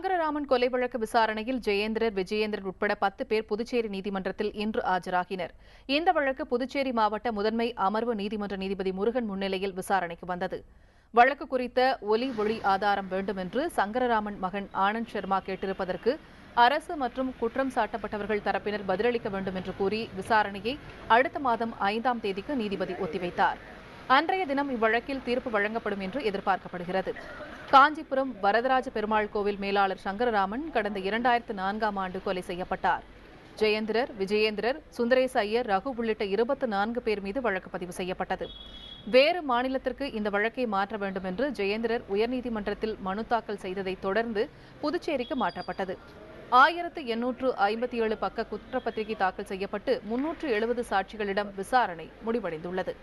சங்கரராமன் கொலை வழக்கு விசாரணையில் ஜெயேந்திரர், விஜயேந்திரன் உட்பட 10 பேர் புதுச்சேரி நீதிமன்றத்தில் இன்று ஆஜராகினர். இந்த வழக்கு புதுச்சேரி மாவட்ட முதன்மை அமர்வு நீதிமன்ற நீதிபதி முருகன் முன்னிலையில் விசாரணைக்கு வந்தது. வழக்கு குறித்த ஒலி ஒளி ஆதாரம் வேண்டும் என்று சங்கரராமன் மகன் ஆனந்த் சர்மா கேட்டிருப்பதற்கு அரசு மற்றும் குற்றம் சாட்டப்பட்டவர்கள் தரப்பினர் பதிலளிக்க வேண்டும் என்று கூறி விசாரணையை அடுத்த மாதம் 5ஆம் தேதிக்கு நீதிபதி ஒத்திவைத்தார். அன்றைய தினம் இவ்வழக்கில் தீர்ப்பு வழங்கப்படும் என்று எதிர்பார்க்கப்படுகிறது. காஞ்சிபுரம் வரதராஜ பெருமாள் கோவில் மேலாளர் சங்கரராமன் கடந்த 2004ஆம் ஆண்டு கொலை செய்யப்பட்டார். ஜெயேந்திரர், விஜயேந்திரர், சுந்தரேச ஐயர், ரகு உள்ளிட்ட 24 பேர் மீது வழக்கு பதிவு செய்யப்பட்டது. வேறு மாநிலத்திற்கு இந்த வழக்கை மாற்ற வேண்டும் என்று ஜெயேந்திரர் உயர்நீதிமன்றத்தில் மனு தாக்கல் செய்ததைத் தொடர்ந்து புதுச்சேரிக்கு மாற்றப்பட்டது. 1857 பக்க குற்றப்பத்திரிகை தாக்கல் செய்யப்பட்டு 370 சாட்சிகளிடம் விசாரணை முடிவடைந்துள்ளது.